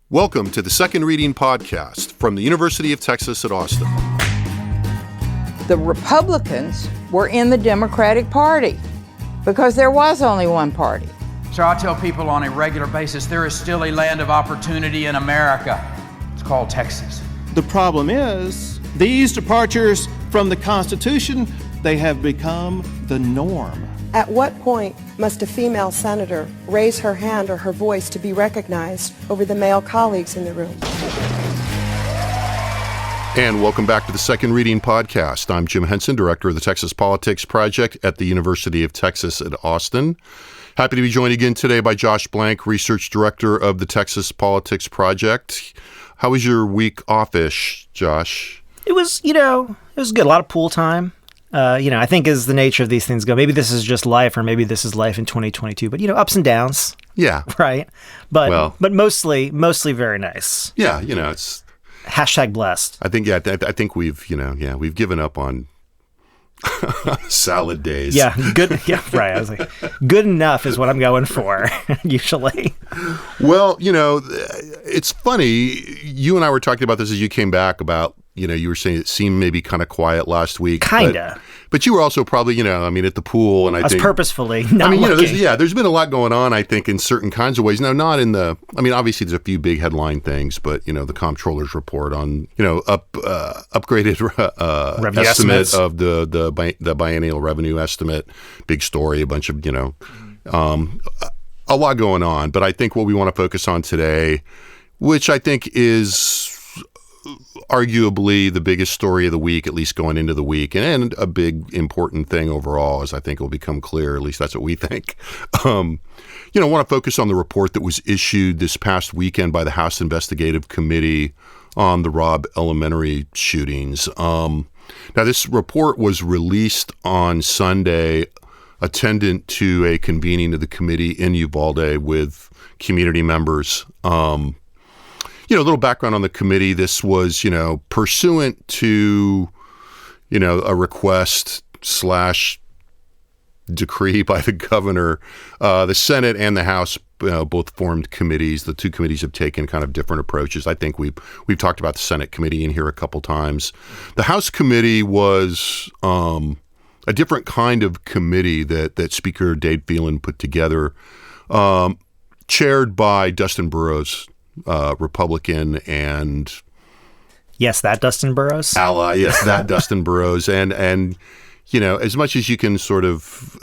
Welcome to the Second Reading Podcast from the University of Texas at Austin. The Republicans were in the Democratic Party because there was only one party. So I tell people on a regular basis, there is still a land of opportunity in America. It's called Texas. The problem is, these departures from the Constitution, they have become the norm. At what point must a female senator raise her hand or her voice to be recognized over the male colleagues in the room? And welcome back to the Second Reading Podcast. I'm Jim Henson, director of the Texas Politics Project at the University of Texas at Austin. Happy to be joined again today by Josh Blank, research director of the Texas Politics Project. How was your week off-ish, Josh? It was good. A lot of pool time. I think as the nature of these things go, maybe this is just life or maybe this is life in 2022, but, ups and downs. Yeah. Right. But mostly very nice. Yeah. It's hashtag blessed. I think we've given up on salad days. Yeah. Good. Yeah. Right. I was like, good enough is what I'm going for usually. Well, it's funny. You and I were talking about this as you came back about, you were saying it seemed maybe kind of quiet last week. Kinda. But you were also probably, at the pool. And I think, was purposefully not looking. There's been a lot going on, I think, in certain kinds of ways. Now, not in obviously there's a few big headline things, but, the comptroller's report on, upgraded estimate of the biennial revenue estimate, big story, a bunch of, a lot going on. But I think what we want to focus on today, which I think is arguably the biggest story of the week, at least going into the week, and a big important thing overall, as I think will become clear, at least that's what we think. Want to focus on the report that was issued this past weekend by the House Investigative Committee on the Robb Elementary shootings. Now, this report was released on Sunday, attendant to a convening of the committee in Uvalde with community members. A little background on the committee. This was, pursuant to, a request / decree by the governor. The Senate and the House both formed committees. The two committees have taken kind of different approaches. I think we've talked about the Senate committee in here a couple times. The House committee was a different kind of committee that Speaker Dave Phelan put together, chaired by Dustin Burrows, Republican and that Dustin Burrows ally. Yes, that Dustin Burrows. And as much as you can sort of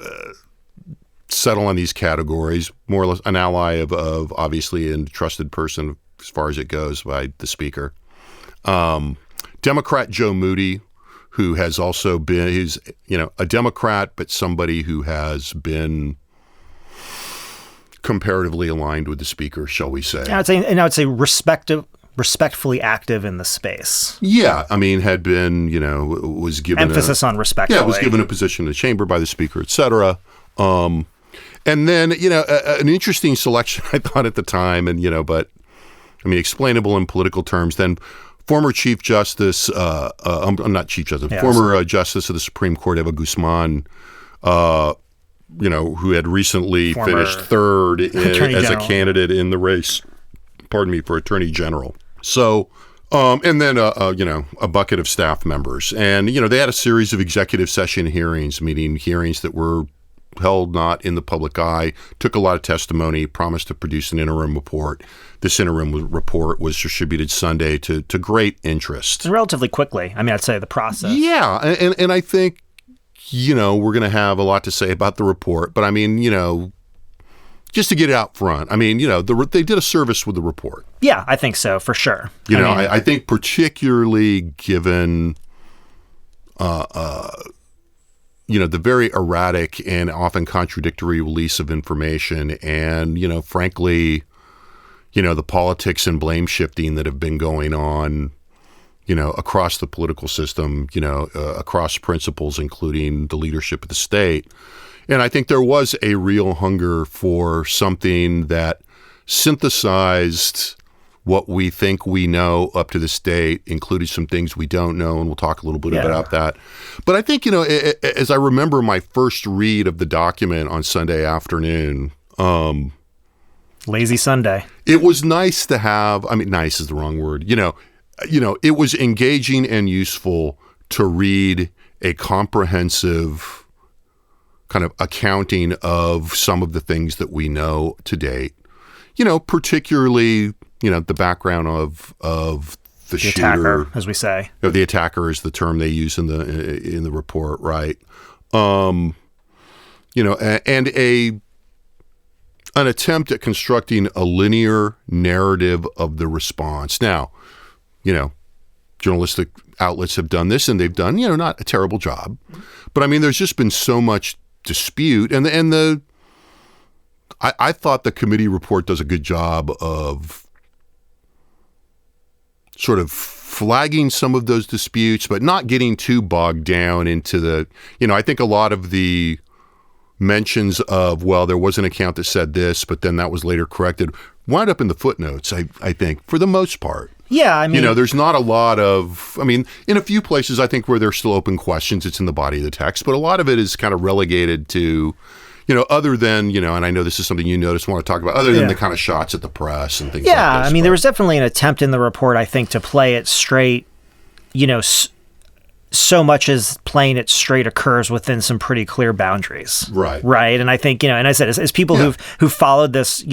settle on these categories, more or less an ally of obviously a trusted person as far as it goes by the speaker. Democrat Joe Moody, who has also been, he's, a Democrat, but somebody who has been comparatively aligned with the speaker, shall we say. I would say respectfully active in the space. Yeah, had been, was given emphasis on respectfully. Yeah, was given a position in the chamber by the speaker, et cetera. And then, an interesting selection, I thought at the time, and, but, explainable in political terms, then former Chief Justice, not Chief Justice, former Justice of the Supreme Court, Eva Guzman, who had recently finished third as a candidate in the race, for Attorney General. So, and then, a bucket of staff members. And, they had a series of executive session hearings, meaning hearings that were held not in the public eye, took a lot of testimony, promised to produce an interim report. This interim report was distributed Sunday to great interest. And relatively quickly. I'd say the process. Yeah, and I think, we're going to have a lot to say about the report, but just to get it out front, they did a service with the report. Yeah, I think so, for sure. I think particularly given, the very erratic and often contradictory release of information and, frankly, the politics and blame shifting that have been going on, across the political system, across principles, including the leadership of the state. And I think there was a real hunger for something that synthesized what we think we know up to this date, included some things we don't know, and we'll talk a little bit about that. But I think, as I remember my first read of the document on Sunday afternoon, Lazy Sunday. It was nice to have, I mean, nice is the wrong word. It was engaging and useful to read a comprehensive kind of accounting of some of the things that we know to date. Particularly, the background of the shooter, attacker, as we say. The attacker is the term they use in the report, right? And an attempt at constructing a linear narrative of the response. Now, journalistic outlets have done this, and they've done, not a terrible job. But I mean, there's just been so much dispute, and I thought the committee report does a good job of sort of flagging some of those disputes, but not getting too bogged down into the, I think a lot of the mentions of, well, there was an account that said this, but then that was later corrected, wound up in the footnotes, I think, for the most part. Yeah, I mean... there's not a lot of... I mean, in a few places, I think, where there's still open questions, it's in the body of the text, but a lot of it is kind of relegated to, other than, and I know this is something you noticed, want to talk about, other than the kind of shots at the press and things like this. Yeah, I mean, there was definitely an attempt in the report, I think, to play it straight, so much as playing it straight occurs within some pretty clear boundaries. Right. And I think, and I said, as people who've followed this,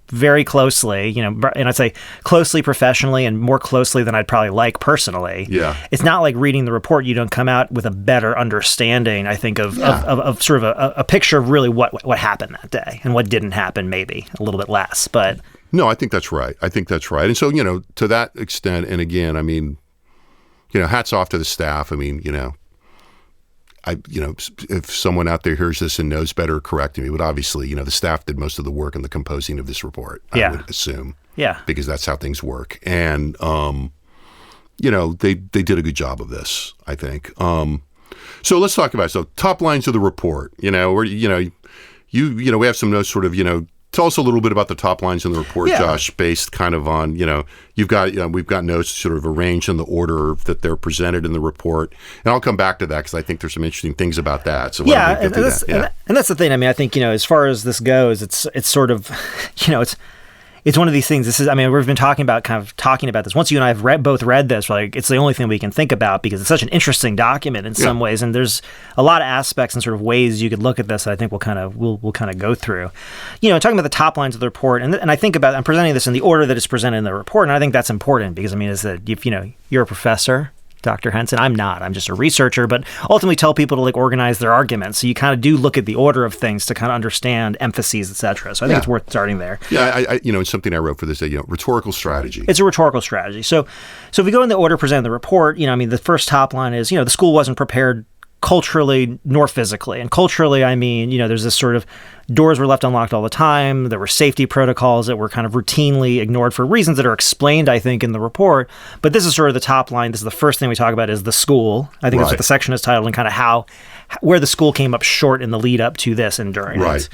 very closely, and I'd say closely professionally and more closely than I'd probably like personally. Yeah. It's not like reading the report, you don't come out with a better understanding, I think, of sort of a picture of really what happened that day and what didn't happen, maybe a little bit less. But no, I think that's right. And so, to that extent, and again, I mean, hats off to the staff. I mean, if someone out there hears this and knows better, correct me. But obviously, the staff did most of the work in the composing of this report, I would assume. Yeah. Because that's how things work. And, they did a good job of this, I think. So let's talk about it. So top lines of the report, we have some notes sort of, tell us a little bit about the top lines in the report, Josh, based kind of on, we've got notes sort of arranged in the order that they're presented in the report. And I'll come back to that because I think there's some interesting things about that. So and that's the thing. I mean, I think, as far as this goes, it's sort of, it's one of these things. We've been talking about this. Once you and I have both read this, it's the only thing we can think about because it's such an interesting document in some ways, and there's a lot of aspects and sort of ways you could look at this that I think we'll kind of go through. Talking about the top lines of the report, and I think I'm presenting this in the order that it's presented in the report, and I think that's important because is that if you're a professor, Dr. Henson. I'm not. I'm just a researcher, but ultimately tell people to organize their arguments. So you kind of do look at the order of things to kind of understand emphases, et cetera. So I think it's worth starting there. Yeah, it's something I wrote for this day, rhetorical strategy. It's a rhetorical strategy. So if we go in the order presented in the report, the first top line is, the school wasn't prepared culturally nor physically. And culturally, I mean, there's this sort of doors were left unlocked all the time. There were safety protocols that were kind of routinely ignored for reasons that are explained, I think, in the report. But this is sort of the top line. This is the first thing we talk about is the school. I think that's what the section is titled, and kind of where the school came up short in the lead up to this and during it.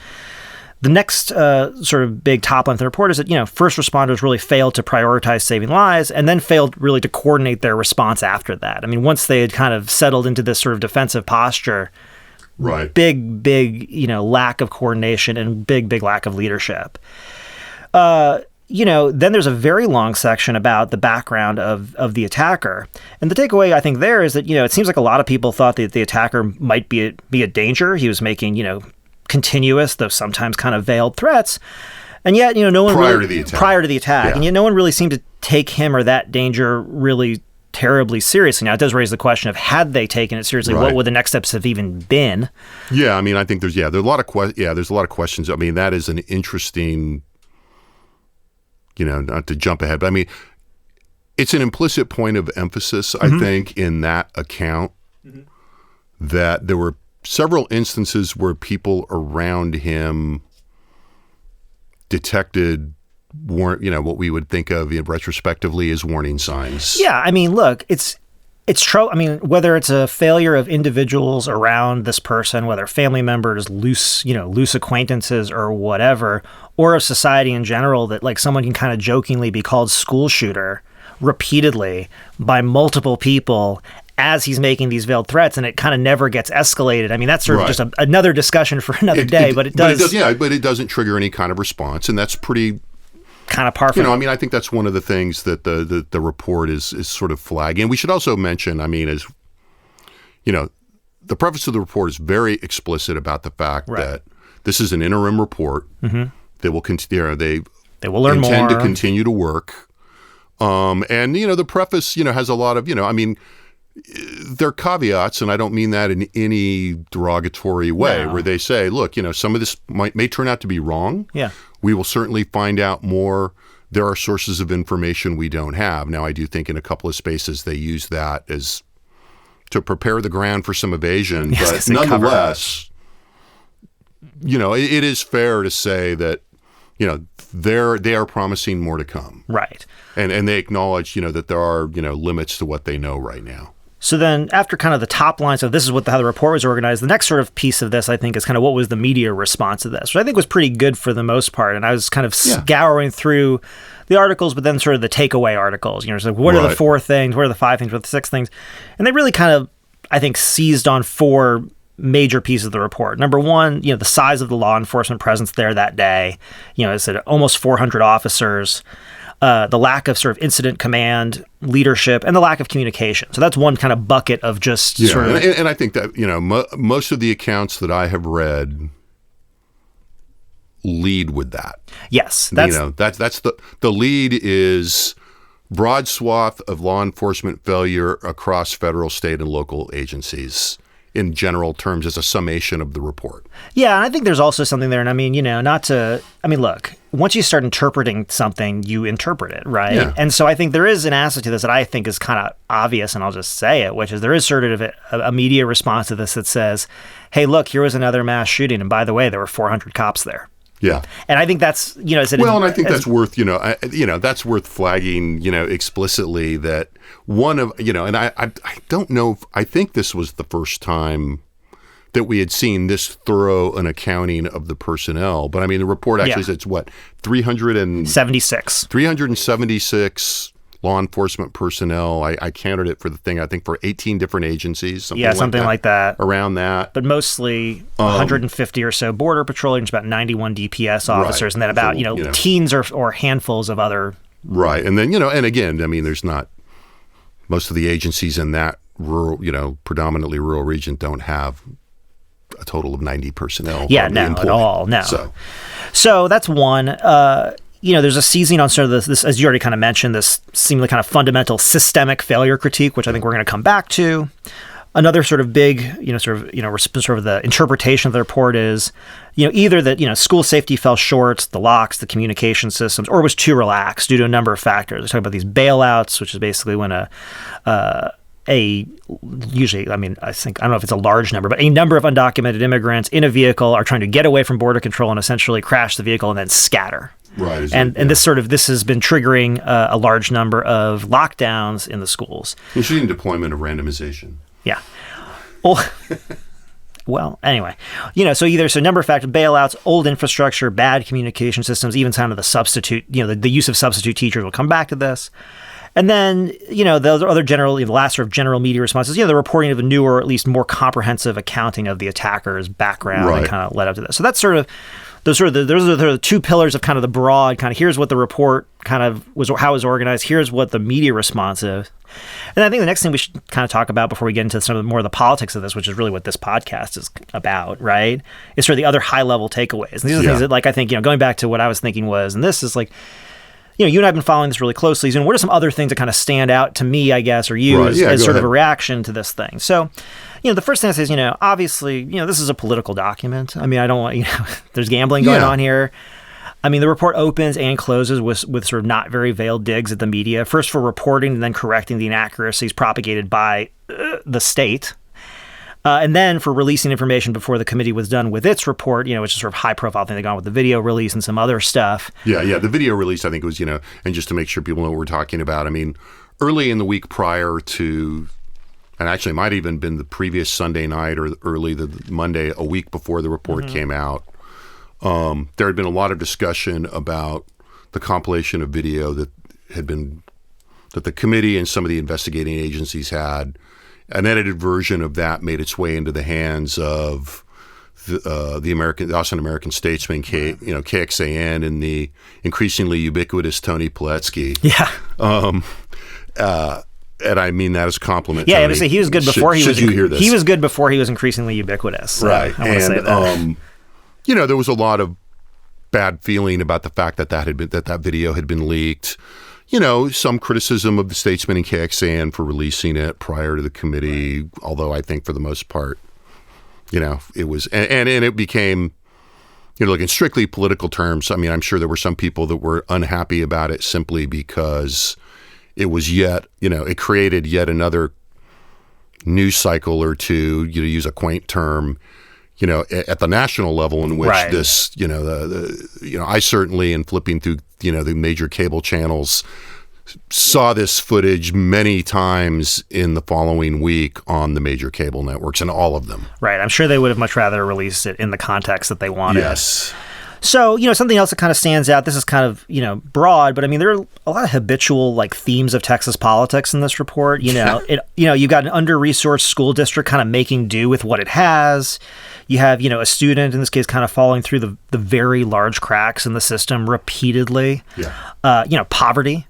The next sort of big top line of the report is that, first responders really failed to prioritize saving lives and then failed really to coordinate their response after that. I mean, once they had kind of settled into this sort of defensive posture, big, lack of coordination and big lack of leadership. Then there's a very long section about the background of the attacker. And the takeaway, I think, there is that, it seems like a lot of people thought that the attacker might be a danger. He was making, continuous, though sometimes kind of veiled threats. And yet, no one prior to the attack. And yet no one really seemed to take him or that danger really terribly seriously. Now, it does raise the question of had they taken it seriously, what would the next steps have even been? Yeah, I mean, I think there's a lot of there's a lot of questions. I mean, that is an interesting, not to jump ahead, but I mean, it's an implicit point of emphasis, I think, in that account that there were several instances where people around him detected what we would think of retrospectively as warning signs. Yeah, I mean, look, it's trouble. I mean, whether it's a failure of individuals around this person, whether family members, loose acquaintances or whatever, or of society in general, that someone can kind of jokingly be called school shooter repeatedly by multiple people as he's making these veiled threats, and it kind of never gets escalated. I mean, that's sort of just another discussion for another day, but it does. But it doesn't trigger any kind of response, and that's pretty kind of par for. I mean, I think that's one of the things that the report is sort of flagging. We should also mention, I mean, as the preface of the report is very explicit about the fact that this is an interim report. They will continue. They will learn more. Intend to continue to work. And the preface, has a lot of, I mean, there are caveats, and I don't mean that in any derogatory way, where they say, look, some of this may turn out to be wrong. Yeah. We will certainly find out more. There are sources of information we don't have. Now, I do think in a couple of spaces they use that as to prepare the ground for some evasion. But nonetheless, it is fair to say that, they are promising more to come. Right. And they acknowledge, that there are, limits to what they know right now. So then after kind of the top line, so this is how the report was organized, the next sort of piece of this, I think, is kind of what was the media response to this, which I think was pretty good for the most part. And I was kind of scouring through the articles, but then sort of the takeaway articles, so what are the 4 things, what are the 5 things, what are the 6 things? And they really kind of, I think, seized on 4 major pieces of the report. Number one, the size of the law enforcement presence there that day. It said almost 400 officers. The lack of sort of incident command, leadership, and the lack of communication. So that's one kind of bucket of just sort of... And I think that, most of the accounts that I have read lead with that. Yes. That's the lead is broad swath of law enforcement failure across federal, state, and local agencies in general terms as a summation of the report. Yeah, and I think there's also something there, and I mean, look, once you start interpreting something, you interpret it, right? Yeah. And so I think there is an aspect to this that I think is kind of obvious, and I'll just say it, which is there is sort of a media response to this that says, hey, look, here was another mass shooting, and by the way, there were 400 cops there. Yeah. And I think that's, and I think that's worth, that's worth flagging, explicitly that one of, and I don't know, I think this was the first time that we had seen this thorough an accounting of the personnel. But I mean, the report actually says what, 376 law enforcement personnel. I counted it for the thing, I think for 18 different agencies. Something like that. Around that. But mostly 150 or so border patrol agents, about 91 DPS officers, and then about, teens or handfuls of other. Right. And then, and again, I mean, there's not, most of the agencies in that rural, predominantly rural region don't have a total of 90 personnel. Yeah, no, employed. At all. No. So that's one. There's a seizing on sort of this, as you already kind of mentioned, this seemingly kind of fundamental systemic failure critique, which I think we're going to come back to. Another sort of big, sort of the interpretation of the report is, either that, school safety fell short, the locks, the communication systems, or was too relaxed due to a number of factors. They talk about these bailouts, which is basically when usually, I mean, I don't know if it's a large number, but a number of undocumented immigrants in a vehicle are trying to get away from border control and essentially crash the vehicle and then scatter. Right. And this has been triggering a large number of lockdowns in the schools. Including deployment of randomization. Yeah. Well, anyway, so a number of factors, bailouts, old infrastructure, bad communication systems, even kind of the substitute, the use of substitute teachers. We'll come back to this. And then, the other the last sort of general media responses, the reporting of a newer, or at least more comprehensive accounting of the attacker's background and kind of led up to this. So that's those are the 2 pillars of kind of the broad kind of, here's what the report kind of was, how it was organized. Here's what the media response is. And I think the next thing we should kind of talk about before we get into some of the more of the politics of this, which is really what this podcast is about, right? Is sort of the other high level takeaways. And these are things that, like, I think, going back to what I was thinking was, and this is like, you and I have been following this really closely. So what are some other things that kind of stand out to me, I guess, or you as sort of a reaction to this thing? So, the first thing I say is, obviously, this is a political document. I mean, I don't want, there's gambling going on here. I mean, the report opens and closes with sort of not very veiled digs at the media, first for reporting and then correcting the inaccuracies propagated by the state. And then for releasing information before the committee was done with its report, which is sort of high-profile thing. They've gone with the video release and some other stuff. Yeah. The video release, I think, was, and just to make sure people know what we're talking about, I mean, early in the week prior to, and actually it might have even been the previous Sunday night or early the Monday, a week before the report came out, there had been a lot of discussion about the compilation of video that the committee and some of the investigating agencies had an edited version of that made its way into the hands of the Austin American Statesman, KXAN, and the increasingly ubiquitous Tony Pulaski. Yeah. And I mean that as a compliment. Yeah, Tony. I would say he was good before you hear this. He was good before he was increasingly ubiquitous. So right. I want to say that. There was a lot of bad feeling about the fact that video had been leaked. Some criticism of the Statesman and KXAN for releasing it prior to the committee, right. Although I think for the most part, it was, and it became, like in strictly political terms, I mean, I'm sure there were some people that were unhappy about it simply because it was it created yet another news cycle or two, to use a quaint term, at the national level in which right. this, I certainly, in flipping through, the major cable channels, saw this footage many times in the following week on the major cable networks, and all of them. Right. I'm sure they would have much rather released it in the context that they wanted. Yes. So, something else that kind of stands out, this is kind of, broad, but I mean, there are a lot of habitual themes of Texas politics in this report. You've got an under-resourced school district kind of making do with what it has. You have, a student, in this case, kind of falling through the very large cracks in the system repeatedly. Yeah. Poverty.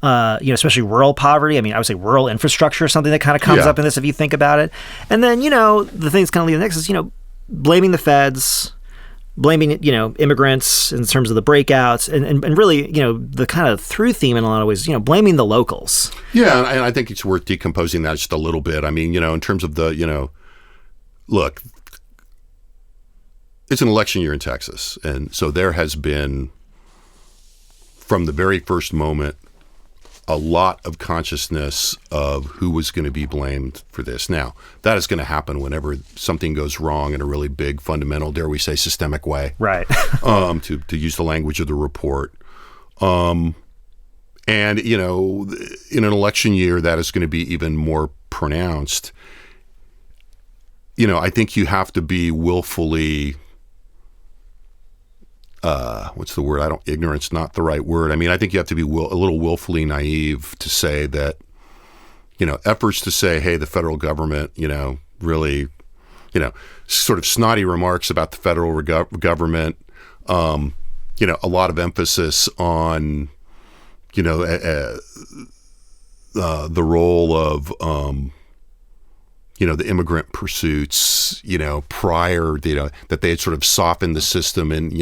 Especially rural poverty. I mean, I would say rural infrastructure is something that kind of comes up in this if you think about it. And then, the thing that's kind of leading next is, blaming the feds, blaming, immigrants in terms of the breakouts, and really, the kind of through theme in a lot of ways, blaming the locals. Yeah, and I think it's worth decomposing that just a little bit. I mean, in terms of the, look, it's an election year in Texas. And so there has been, from the very first moment, a lot of consciousness of who was going to be blamed for this. Now, that is going to happen whenever something goes wrong in a really big, fundamental, dare we say, systemic way. Right. To use the language of the report. And, in an election year, that is going to be even more pronounced. I think you have to be willfully... what's the word? Ignorance, not the right word. I mean, I think you have to be a little willfully naive to say that, efforts to say, hey, the federal government, really, sort of snotty remarks about the federal government, a lot of emphasis on, the role of, the immigrant pursuits, prior, that they had sort of softened the system and,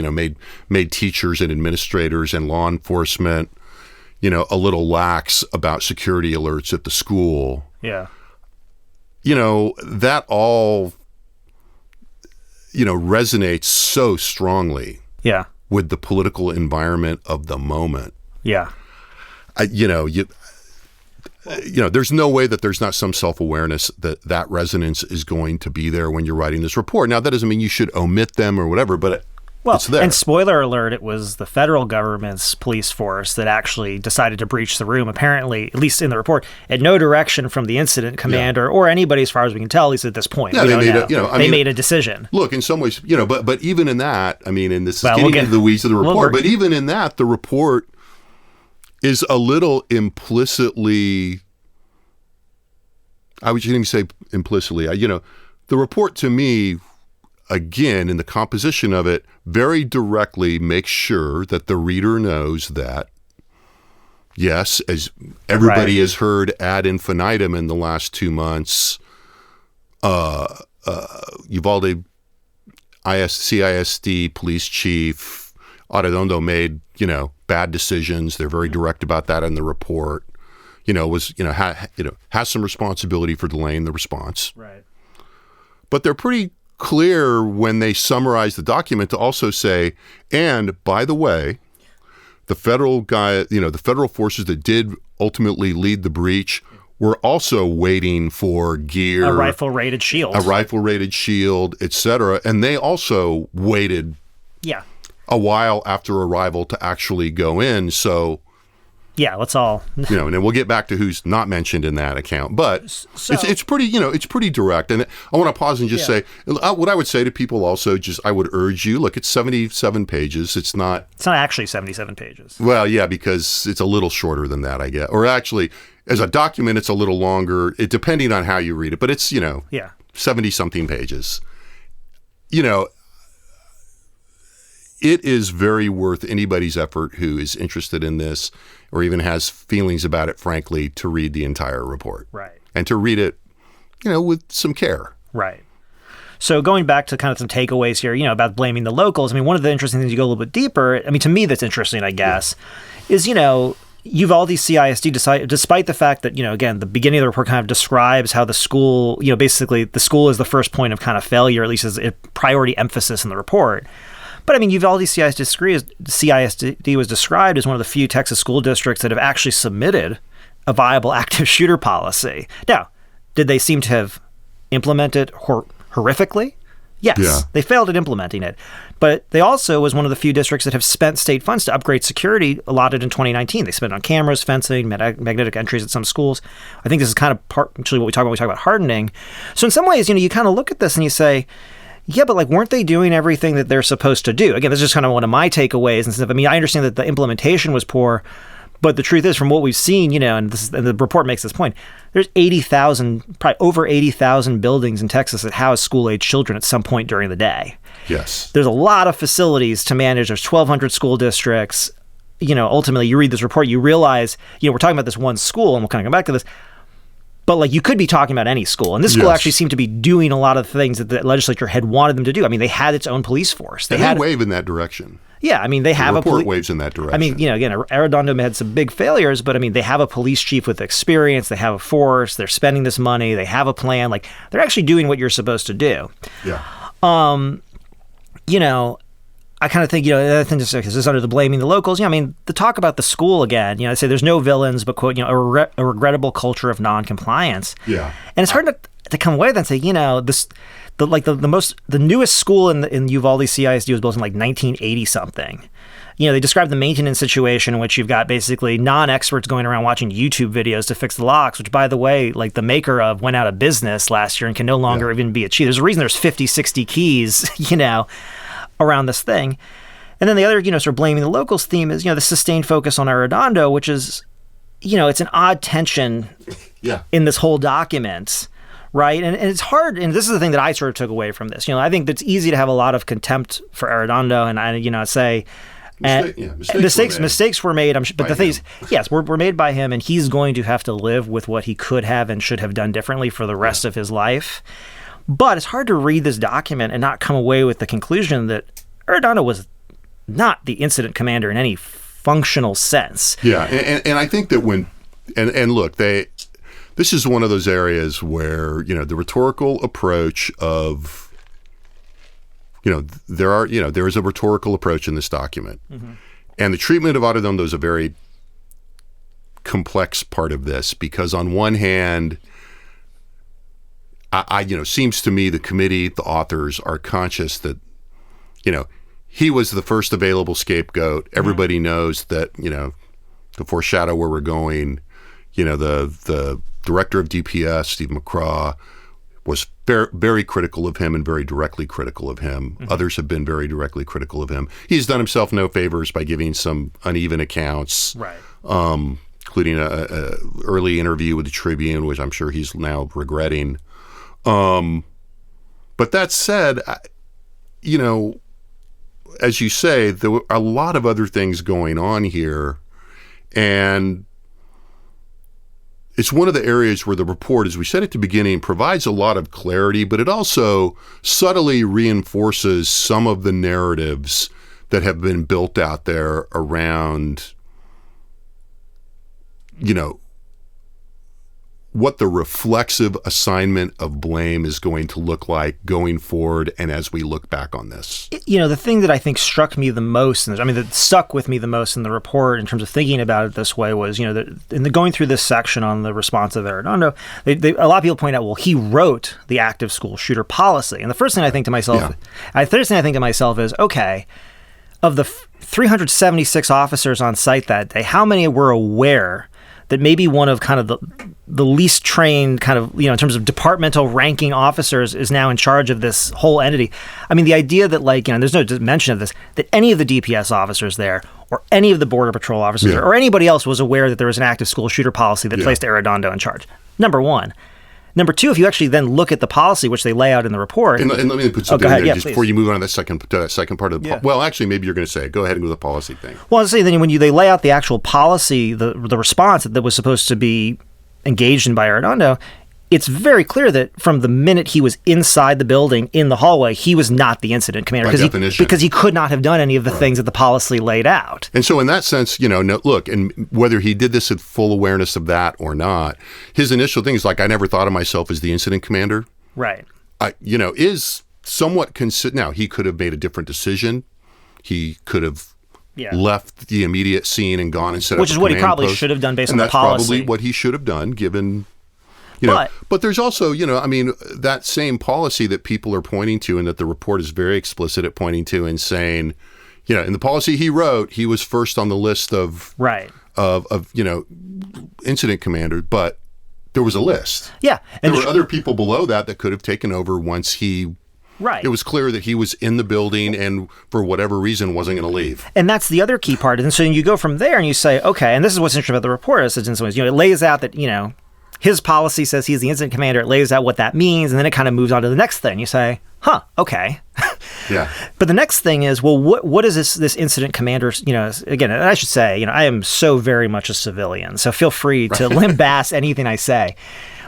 made teachers and administrators and law enforcement, a little lax about security alerts at the school. Yeah. That all, resonates so strongly. Yeah. With the political environment of the moment. Yeah. There's no way that there's not some self-awareness that resonance is going to be there when you're writing this report. Now, that doesn't mean you should omit them or whatever, but it's there. And spoiler alert, it was the federal government's police force that actually decided to breach the room, apparently, at least in the report, at no direction from the incident commander or anybody, as far as we can tell, at least at this point. Yeah, they made a decision. Look, in some ways, but even in that, I mean, and this is getting into the weeds of the report, but even in that, the report is a little implicitly, I shouldn't even say implicitly, the report to me, again, in the composition of it, very directly makes sure that the reader knows that, yes, as everybody has heard ad infinitum in the last 2 months, Uvalde CISD police chief Arredondo made, bad decisions. They're very direct about that in the report. Has some responsibility for delaying the response. Right. But they're pretty clear when they summarize the document to also say, and by the way, the federal forces that did ultimately lead the breach were also waiting for gear, a rifle-rated shield, etc. And they also waited a while after arrival to actually go in. So, Yeah, let's all. And then we'll get back to who's not mentioned in that account. But it's pretty, it's pretty direct. And I want to pause and just say, what I would say to people also, I would urge you, look, it's 77 pages. It's not actually 77 pages. Well, yeah, because it's a little shorter than that, I guess. Or actually, as a document, it's a little longer, depending on how you read it. But it's, 70-something pages. It is very worth anybody's effort who is interested in this or even has feelings about it, frankly, to read the entire report. Right. And to read it, with some care. Right. So going back to kind of some takeaways here, about blaming the locals, one of the interesting things, you go a little bit deeper, to me that's interesting, I guess, is, Uvalde CISD, despite the fact that, again, the beginning of the report kind of describes how the school, basically the school is the first point of kind of failure, at least as a priority emphasis in the report. But Uvalde CISD was described as one of the few Texas school districts that have actually submitted a viable active shooter policy. Now, did they seem to have implemented horrifically? Yes, yeah. They failed at implementing it. But they also was one of the few districts that have spent state funds to upgrade security allotted in 2019. They spent on cameras, fencing, magnetic entries at some schools. I think this is kind of partially what we talk about when we talk about hardening. So in some ways, you kind of look at this and you say, yeah, but weren't they doing everything that they're supposed to do? Again, this is just kind of one of my takeaways and stuff. I understand that the implementation was poor, but the truth is, from what we've seen, and the report makes this point, there's probably over 80,000 buildings in Texas that house school-age children at some point during the day. Yes. There's a lot of facilities to manage. There's 1,200 school districts. Ultimately, you read this report, you realize, we're talking about this one school, and we'll kind of come back to this, but you could be talking about any school. And this school actually seemed to be doing a lot of things that the legislature had wanted them to do. They had its own police force. They wave in that direction. Yeah, they have a report waves in that direction. Again, Arredondo had some big failures, but they have a police chief with experience. They have a force. They're spending this money. They have a plan. They're actually doing what you're supposed to do. Yeah. I kind of think, the other thing is this under the blaming the locals. The talk about the school again, I say there's no villains, but quote, a regrettable culture of non-compliance. Yeah. And it's hard to come away with and say, the newest school in Uvalde CISD was built in 1980 something. They describe the maintenance situation in which you've got basically non-experts going around watching YouTube videos to fix the locks, which, by the way, the maker of went out of business last year and can no longer even be achieved. There's a reason there's 50, 60 keys, around this thing. And then the other, sort of blaming the locals theme is, the sustained focus on Arredondo, which is, it's an odd tension in this whole document, right? And it's hard, and this is the thing that I sort of took away from this. I think it's easy to have a lot of contempt for Arredondo, and I say... mistakes were made. But the thing is, yes, were made by him, and he's going to have to live with what he could have and should have done differently for the rest of his life. But it's hard to read this document and not come away with the conclusion that Arredondo was not the incident commander in any functional sense. Yeah, and I think that look, this is one of those areas where, the rhetorical approach of, there is a rhetorical approach in this document. Mm-hmm. And the treatment of Arredondo is a very complex part of this, because on one hand, seems to me the committee, the authors are conscious that, he was the first available scapegoat. Everybody knows that, to foreshadow where we're going, the director of DPS, Steve McCraw, was very, very critical of him and very directly critical of him. Mm-hmm. Others have been very directly critical of him. He's done himself no favors by giving some uneven accounts, right? Including a early interview with the Tribune, which I'm sure he's now regretting. But that said, as you say, there were a lot of other things going on here, and it's one of the areas where the report, as we said at the beginning, provides a lot of clarity, but it also subtly reinforces some of the narratives that have been built out there around, what the reflexive assignment of blame is going to look like going forward and as we look back on this. The thing that I think struck me the most, that stuck with me the most in the report in terms of thinking about it this way was, going through this section on the response of Arredondo, a lot of people point out, well, he wrote the active school shooter policy. And the first thing I think to myself is, okay, of the 376 officers on site that day, how many were aware that maybe one of kind of the least trained kind of, in terms of departmental ranking officers is now in charge of this whole entity? I mean, the idea that there's no mention of this, that any of the DPS officers there or any of the Border Patrol officers there, or anybody else was aware that there was an active school shooter policy that placed Arredondo in charge. Number one. Number two, if you actually then look at the policy, which they lay out in the report. And let me put something in there just before you move on to that second part of the well, actually, maybe you're going to say it. Go ahead and go to the policy thing. Well, I'll say then when they lay out the actual policy, the response that was supposed to be engaged in by Arredondo, it's very clear that from the minute he was inside the building, in the hallway, he was not the incident commander. Because he could not have done any of the things that the policy laid out. And so in that sense, look, and whether he did this at full awareness of that or not, his initial thing is I never thought of myself as the incident commander. Right. Is somewhat now, he could have made a different decision. He could have left the immediate scene and gone and set up a Which is what he probably post. Should have done based on and the policy. That's probably what he should have done, given... But there's also, that same policy that people are pointing to and that the report is very explicit at pointing to and saying, in the policy he wrote, he was first on the list of incident commander, but there was a list. Yeah. And there were other people below that could have taken over once he... Right. It was clear that he was in the building and for whatever reason wasn't going to leave. And that's the other key part. And so you go from there and you say, okay, and this is what's interesting about the report, is in some ways, it lays out that, his policy says he's the incident commander. It lays out what that means, and then it kind of moves on to the next thing. You say, okay. Yeah. But the next thing is, well, what is this incident commander, again, and I should say, I am so very much a civilian, so feel free to lambast anything I say.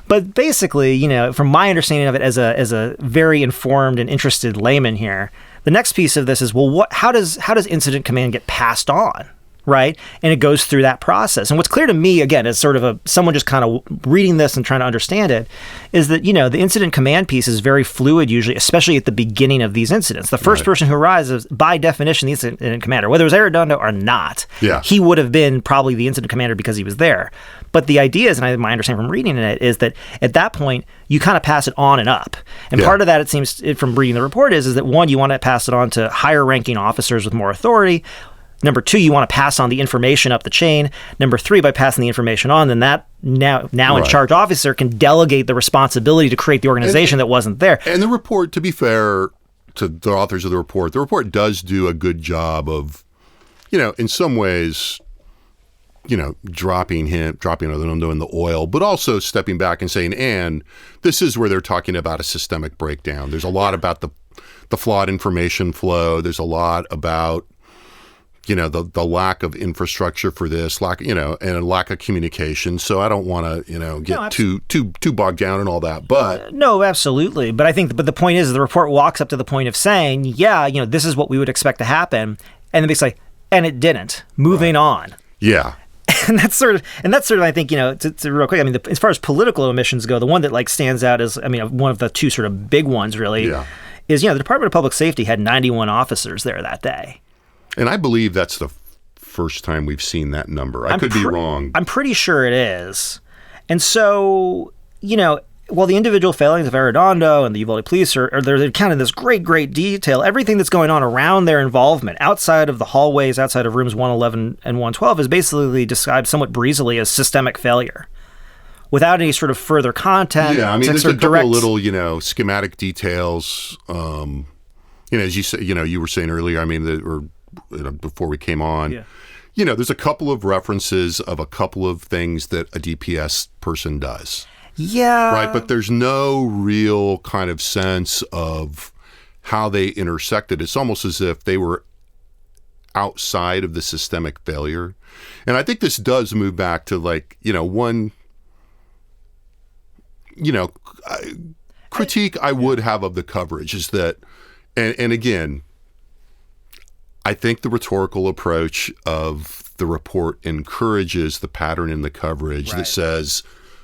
But basically, from my understanding of it as a very informed and interested layman here, the next piece of this is, well, how does incident command get passed on? Right. And it goes through that process. And what's clear to me, again, as sort of someone just kind of reading this and trying to understand it, is that, the incident command piece is very fluid, usually, especially at the beginning of these incidents. The first person who arrives is, by definition, the incident commander, whether it was Arredondo or not. Yeah. He would have been probably the incident commander because he was there. But the idea is, and my understanding from reading it, is that at that point, you kind of pass it on and up. And part of that, it seems, from reading the report, is that, one, you want to pass it on to higher ranking officers with more authority. Number two, you want to pass on the information up the chain. Number three, by passing the information on, then that now in charge officer can delegate the responsibility to create the organization that wasn't there. And the report, to be fair to the authors of the report does do a good job of, in some ways, dropping Arredondo in the oil, but also stepping back and saying, and this is where they're talking about a systemic breakdown. There's a lot about the flawed information flow. There's a lot about the lack of infrastructure for this, and a lack of communication. So I don't want to, get too bogged down in all that. But no, absolutely. But I think, the point is, the report walks up to the point of saying, this is what we would expect to happen, and then they say, and it didn't. Moving on. Yeah. And that's sort of, I think, to real quick, as far as political omissions go, the one that stands out is, one of the two sort of big ones really is, the Department of Public Safety had 91 officers there that day. And I believe that's the first time we've seen that number. I could be wrong. I'm pretty sure it is. And so, while the individual failings of Arredondo and the Uvalde police are they're kind of this great detail, everything that's going on around their involvement, outside of the hallways, outside of rooms 111 and 112, is basically described somewhat breezily as systemic failure, without any sort of further content. Yeah, there's a couple of little, schematic details. As you say, you were saying earlier, before we came on, there's a couple of references of a couple of things that a DPS person does. Yeah. Right. But there's no real kind of sense of how they intersected. It's almost as if they were outside of the systemic failure. And I think this does move back to one, critique I would have of the coverage is that, and again, I think the rhetorical approach of the report encourages the pattern in the coverage that says,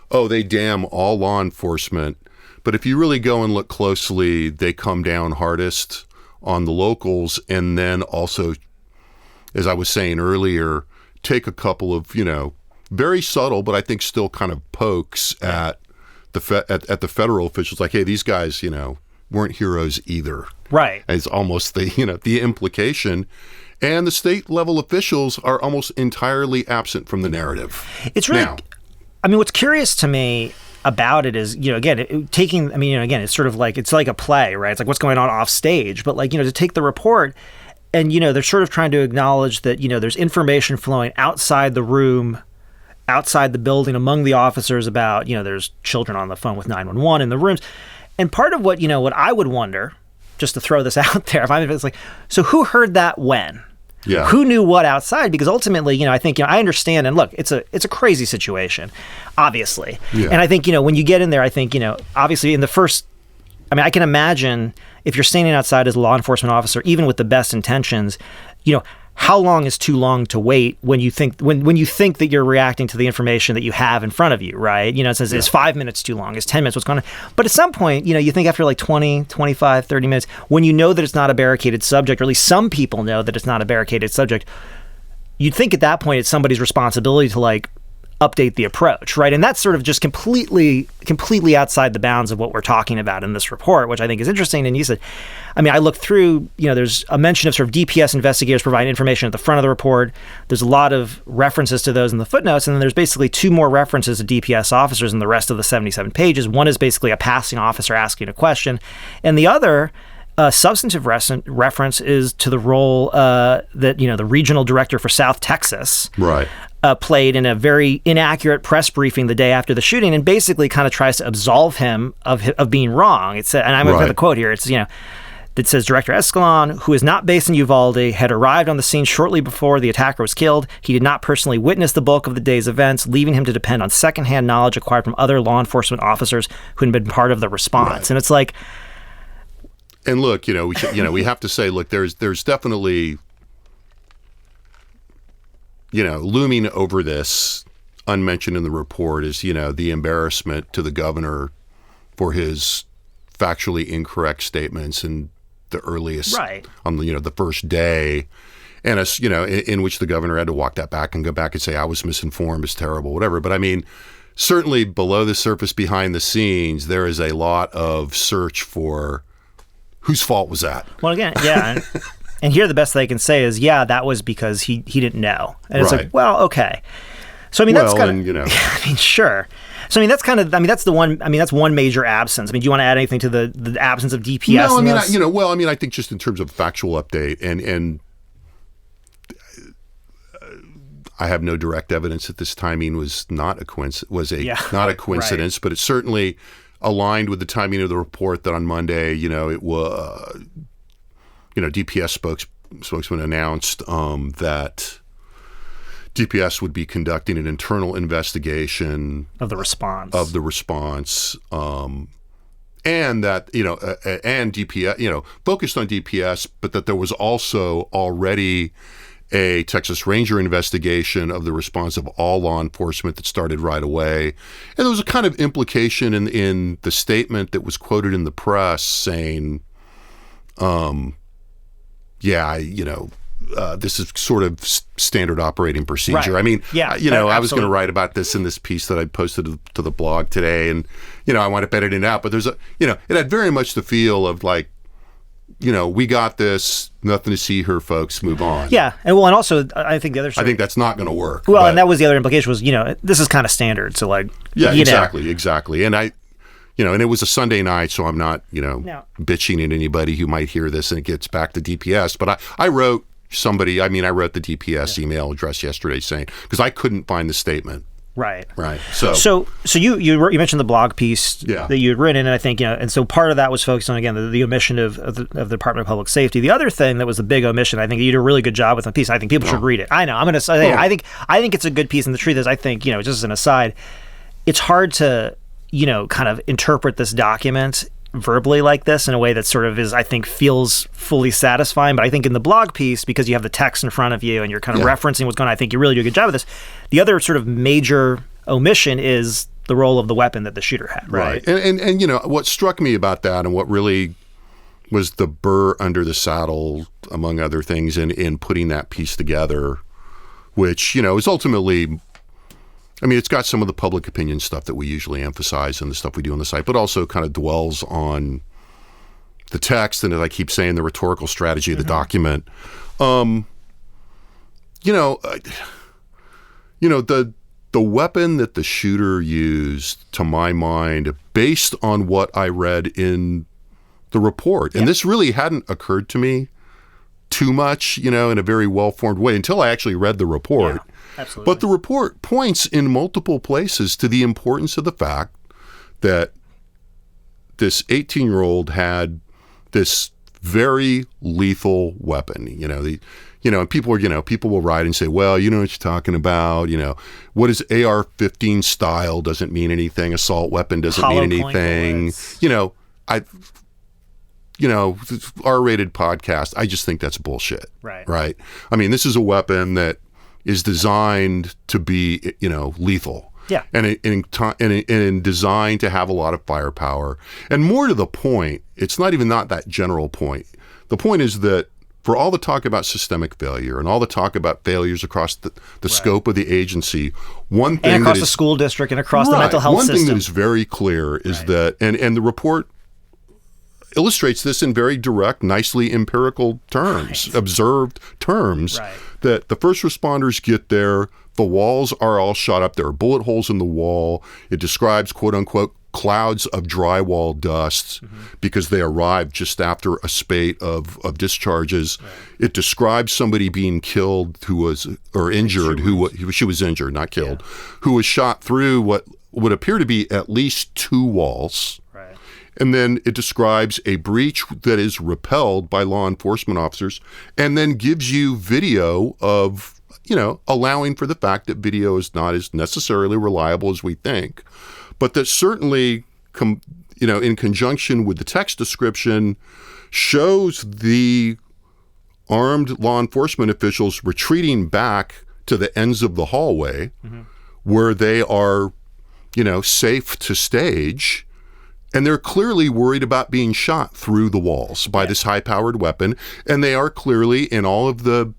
oh, they damn all law enforcement. But if you really go and look closely, they come down hardest on the locals. And then also, as I was saying earlier, take a couple of, very subtle, but I think still kind of pokes at the federal officials. Like, hey, these guys, weren't heroes either. Right. It's almost the implication. And the state level officials are almost entirely absent from the narrative. It's really, what's curious to me about it is, again, it's sort of like, it's like a play, right? It's like what's going on off stage, but to take the report and, they're sort of trying to acknowledge that, there's information flowing outside the room, outside the building among the officers about, there's children on the phone with 911 in the rooms. And part of what, what I would wonder, just to throw this out there, it's like, so who heard that when? Yeah. Who knew what outside? Because ultimately, I think, I understand. And look, it's a crazy situation, obviously. Yeah. And I think, when you get in there, I think, obviously in the first, I can imagine if you're standing outside as a law enforcement officer, even with the best intentions, how long is too long to wait when you think that you're reacting to the information that you have in front of you, right? It says, is 5 minutes too long? Is 10 minutes? What's going on? But at some point, you think after like 20, 25, 30 minutes, when you know that it's not a barricaded subject, or at least some people know that it's not a barricaded subject, you'd think at that point it's somebody's responsibility to like update the approach, right? And that's sort of just completely outside the bounds of what we're talking about in this report, which I think is interesting. And you said, I looked through, there's a mention of sort of DPS investigators providing information at the front of the report. There's a lot of references to those in the footnotes. And then there's basically 2 more references to DPS officers in the rest of the 77 pages. One is basically a passing officer asking a question. And the other substantive reference is to the role that, the regional director for South Texas played in a very inaccurate press briefing the day after the shooting, and basically kind of tries to absolve him of being wrong. It's and I'm going to put the quote here. It's, that says, Director Escalon, who is not based in Uvalde, had arrived on the scene shortly before the attacker was killed. He did not personally witness the bulk of the day's events, leaving him to depend on secondhand knowledge acquired from other law enforcement officers who had been part of the response. And it's like, and look, we have to say, look, there's definitely, looming over this, unmentioned in the report, is, the embarrassment to the governor for his factually incorrect statements in the earliest, on the first day, and in which the governor had to walk that back and go back and say, I was misinformed, it's terrible, whatever. But certainly below the surface, behind the scenes, there is a lot of search for whose fault was that? Well, again, yeah. And here the best they can say is, that was because he didn't know. And it's like, well, okay. So, that's kind of, sure. So, that's kind of, that's the one, that's one major absence. Do you want to add anything to the absence of DPS? No, I think just in terms of factual update, and I have no direct evidence that this timing was not a coincidence, but it certainly aligned with the timing of the report that on Monday, it was, DPS spokesman announced that DPS would be conducting an internal investigation of the response, and that, and DPS, focused on DPS, but that there was also already a Texas Ranger investigation of the response of all law enforcement that started right away. And there was a kind of implication in the statement that was quoted in the press saying, this is sort of standard operating procedure. Right. I was going to write about this in this piece that I posted to the blog today, and, I wound up editing it out. But there's it had very much the feel of like, we got this, nothing to see here, folks, move on. Yeah. And also, I think the other side, I think that's not going to work. Well, and that was the other implication was, this is kind of standard. So like, exactly. And and it was a Sunday night, so I'm not, bitching at anybody who might hear this and it gets back to DPS. But I wrote somebody, I wrote the DPS email address yesterday saying, because I couldn't find the statement. Right. So you mentioned the blog piece that you had written, and I think, and so part of that was focused on, again, the omission of the Department of Public Safety. The other thing that was a big omission, I think you did a really good job with the piece. I think people should read it. I know. I'm going to say, I think it's a good piece, and the truth is, I think, just as an aside, it's hard to, kind of interpret this document verbally like this in a way that sort of is, I think, feels fully satisfying. But I think in the blog piece, because you have the text in front of you and you're kind of referencing what's going on, I think you really do a good job of this. The other sort of major omission is the role of the weapon that the shooter had. Right. And what struck me about that, and what really was the burr under the saddle, among other things, in putting that piece together, which, is ultimately, it's got some of the public opinion stuff that we usually emphasize in the stuff we do on the site, but also kind of dwells on the text and, as I keep saying, the rhetorical strategy of the document. the weapon that the shooter used, to my mind, based on what I read in the report, and this really hadn't occurred to me too much, in a very well-formed way until I actually read the report. Yeah, absolutely. But the report points in multiple places to the importance of the fact that this 18-year-old had this very lethal weapon. And people will write and say, well, you know what you're talking about. What is AR-15 style doesn't mean anything. Assault weapon doesn't mean anything. R-rated podcast. I just think that's bullshit. Right. I mean, this is a weapon that is designed to be, lethal. Yeah. And designed to have a lot of firepower. And more to the point, it's not even that general point. The point is that for all the talk about systemic failure and all the talk about failures across the scope of the agency, one thing and across the school district and across the mental health system. One thing that is very clear is that, and the report illustrates this in very direct, nicely empirical terms, observed terms, that the first responders get there, the walls are all shot up, there are bullet holes in the wall. It describes, quote unquote, clouds of drywall dust because they arrived just after a spate of discharges. It describes somebody being killed injured, she was injured, not killed, who was shot through what would appear to be at least 2 walls. And then it describes a breach that is repelled by law enforcement officers, and then gives you video of, allowing for the fact that video is not as necessarily reliable as we think, but that certainly, in conjunction with the text description, shows the armed law enforcement officials retreating back to the ends of the hallway where they are, safe to stage. And they're clearly worried about being shot through the walls by this high-powered weapon. And they are clearly in all of the,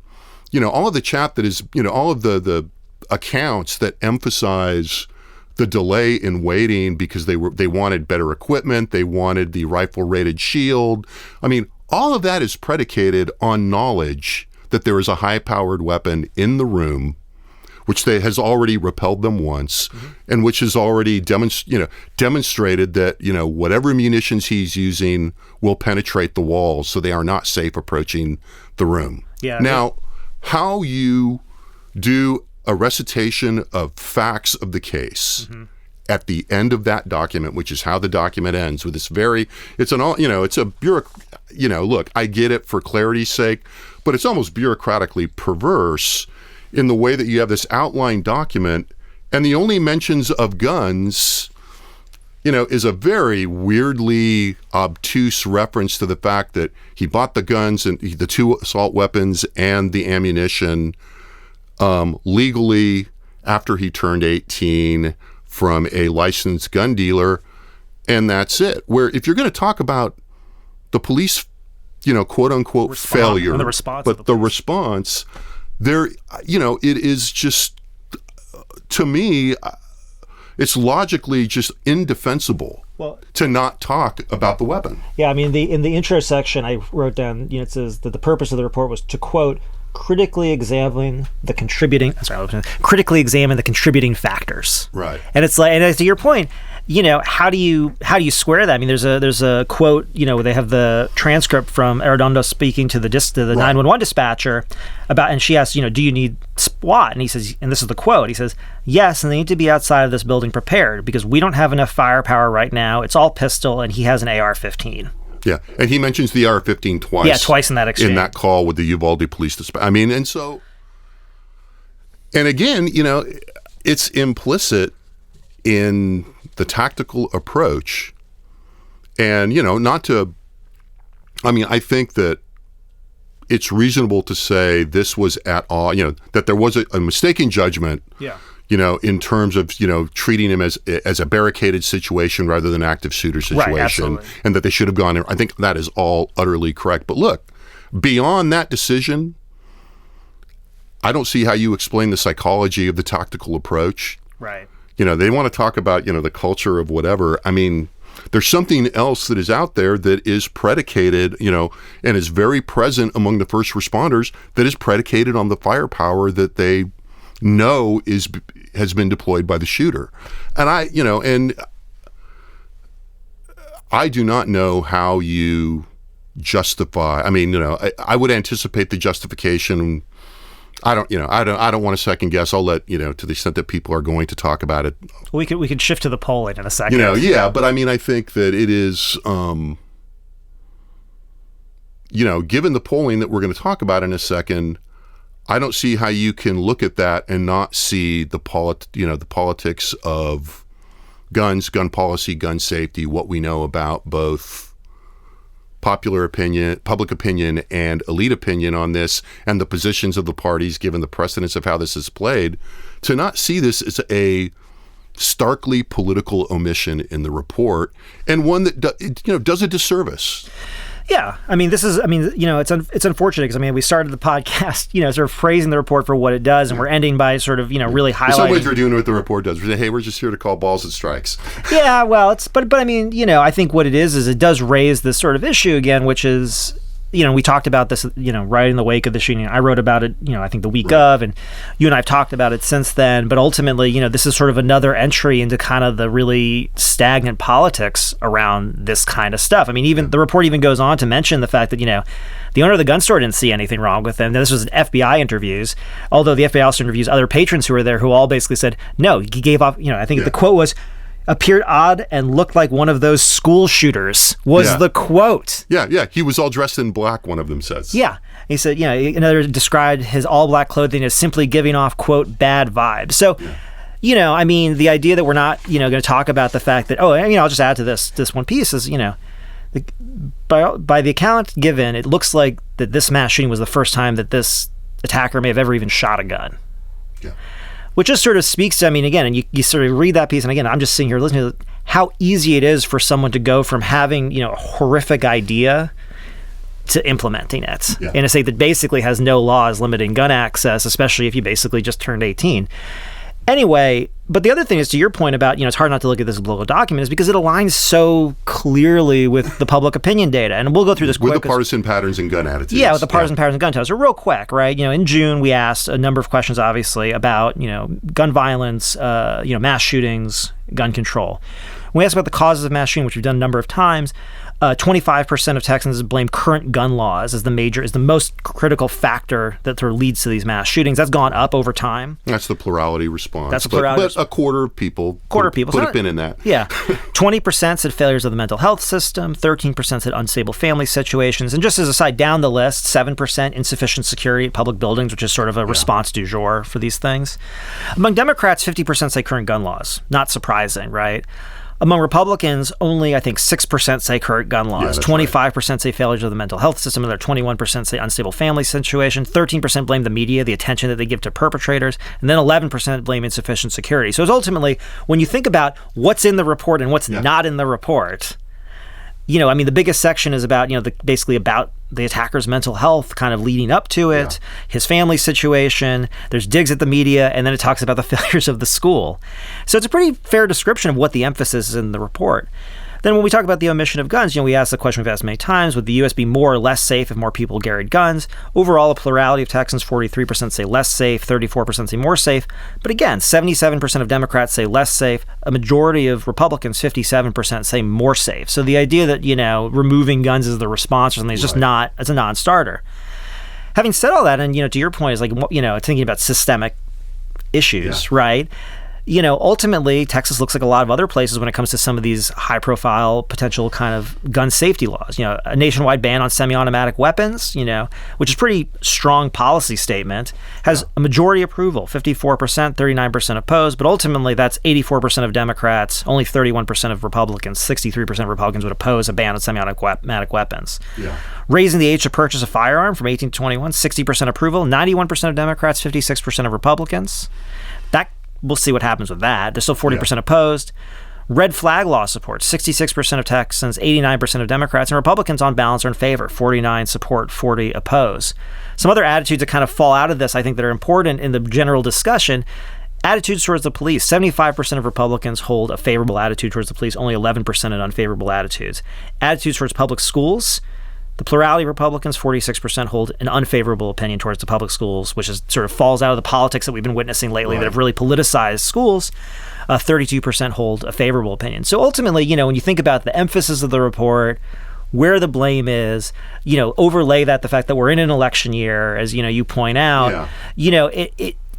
all of the chat that is, all of the accounts that emphasize the delay in waiting because they wanted better equipment. They wanted the rifle-rated shield. I mean, all of that is predicated on knowledge that there is a high-powered weapon in the room, which has already repelled them once, and which has already demonstrated that, whatever munitions he's using will penetrate the walls, so they are not safe approaching the room. Yeah. Now, how you do a recitation of facts of the case at the end of that document, which is how the document ends with this look, I get it for clarity's sake, but it's almost bureaucratically perverse in the way that you have this outline document, and the only mentions of guns, is a very weirdly obtuse reference to the fact that he bought the guns and the 2 assault weapons and the ammunition legally after he turned 18 from a licensed gun dealer, and that's it. Where if you're going to talk about the police, quote unquote failure, and the response but the response there, it is just, to me, it's logically just indefensible to not talk about the weapon. Yeah, I mean, in the intro section, I wrote down, it says that the purpose of the report was to, quote, critically examine the contributing factors. Right. And it's like, and to your point, how do you square that? I mean, there's a quote, they have the transcript from Arredondo speaking to the 911 dispatcher about, and she asks, do you need SWAT? And he says, and this is the quote, he says, yes, and they need to be outside of this building prepared because we don't have enough firepower right now. It's all pistol, and he has an AR-15. Yeah, and he mentions the AR-15 twice. Yeah, twice in that exchange. In that call with the Uvalde police dispatch. I mean, and again, it's implicit in the tactical approach, and I think that it's reasonable to say this was at all, that there was a mistaken judgment, in terms of, treating him as a barricaded situation rather than active shooter situation, and that they should have gone there. I think that is all utterly correct. But look, beyond that decision, I don't see how you explain the psychology of the tactical approach. Right. They want to talk about, the culture of whatever. I mean, There's something else that is out there that is predicated, and is very present among the first responders, that is predicated on the firepower that they know has been deployed by the shooter. And I do not know how you justify. I would anticipate the justification. I don't want to second guess. I'll let, to the extent that people are going to talk about it. We could shift to the polling in a second. But I think that it is, given the polling that we're going to talk about in a second, I don't see how you can look at that and not see the politics of guns, gun policy, gun safety, what we know about both popular opinion, public opinion, and elite opinion on this, and the positions of the parties, given the precedence of how this is played, to not see this as a starkly political omission in the report, and one that does a disservice. Yeah, it's unfortunate because we started the podcast, sort of praising the report for what it does, and we're ending by sort of, really highlighting. In some ways, we're doing what the report does. We're saying, hey, we're just here to call balls and strikes. Yeah, well, I think what it is it does raise this sort of issue again, which is, we talked about this, right in the wake of the shooting. I wrote about it, I think the week of, and you and I have talked about it since then. But ultimately, this is sort of another entry into kind of the really stagnant politics around this kind of stuff. The report even goes on to mention the fact that, the owner of the gun store didn't see anything wrong with them. Now, this was in FBI interviews, although the FBI also interviews other patrons who were there who all basically said, no, he gave off, I think the quote was, appeared odd and looked like one of those school shooters was the quote. Yeah. He was all dressed in black, one of them says. Yeah. He said, another described his all black clothing as simply giving off, quote, bad vibes. So, the idea that we're not, going to talk about the fact that, I'll just add to this one piece is, by the account given, it looks like that this mass shooting was the first time that this attacker may have ever even shot a gun. Yeah. Which just sort of speaks to, again, and you sort of read that piece, and again, I'm just sitting here listening to how easy it is for someone to go from having, a horrific idea to implementing it in a state that basically has no laws limiting gun access, especially if you basically just turned 18. Anyway, but the other thing is, to your point about, it's hard not to look at this as a political document, is because it aligns so clearly with the public opinion data. And we'll go through this quick. With the partisan patterns and gun attitudes. Yeah, with the partisan patterns and gun attitudes. So real quick, right? In June, we asked a number of questions, obviously, about, gun violence, mass shootings, gun control. When we asked about the causes of mass shooting, which we've done a number of times, 25% of Texans blame current gun laws as the most critical factor that sort of leads to these mass shootings. That's gone up over time. That's the plurality response. That's the plurality response. But a quarter of people put a pin in that. Yeah. 20% said failures of the mental health system. 13% said unstable family situations. And just as a side down the list, 7% insufficient security at public buildings, which is sort of a response du jour for these things. Among Democrats, 50% say current gun laws. Not surprising, right? Among Republicans, only, I think, 6% say current gun laws. 25% say failures of the mental health system. Another 21% say unstable family situation. 13% blame the media, the attention that they give to perpetrators. And then 11% blame insufficient security. So it's ultimately, when you think about what's in the report and what's not in the report, the biggest section is about, basically about the attacker's mental health kind of leading up to it, his family situation, there's digs at the media, and then it talks about the failures of the school. So it's a pretty fair description of what the emphasis is in the report. Then when we talk about the omission of guns, we ask the question we've asked many times, would the U.S. be more or less safe if more people carried guns? Overall, a plurality of Texans, 43% say less safe, 34% say more safe. But again, 77% of Democrats say less safe. A majority of Republicans, 57%, say more safe. So the idea that, removing guns is the response or something is just not, it's a non-starter. Having said all that, and, to your point, is like, thinking about systemic issues, right? Ultimately, Texas looks like a lot of other places when it comes to some of these high-profile potential kind of gun safety laws. A nationwide ban on semi-automatic weapons, which is a pretty strong policy statement, has a majority approval, 54%, 39% opposed, but ultimately that's 84% of Democrats, only 31% of Republicans, 63% of Republicans would oppose a ban on semi-automatic weapons. Yeah. Raising the age to purchase a firearm from 18 to 21, 60% approval, 91% of Democrats, 56% of Republicans. We'll see what happens with that. There's still 40% opposed. Red flag law support, 66% of Texans, 89% of Democrats, and Republicans on balance are in favor, 49 support, 40 oppose. Some other attitudes that kind of fall out of this, I think, that are important in the general discussion. Attitudes towards the police. 75% of Republicans hold a favorable attitude towards the police, only 11% an unfavorable attitudes. Attitudes towards public schools. The plurality of Republicans, 46%, hold an unfavorable opinion towards the public schools, which is sort of falls out of the politics that we've been witnessing lately that have really politicized schools. 32% hold a favorable opinion. So ultimately, when you think about the emphasis of the report, where the blame is, overlay that the fact that we're in an election year, as you point out,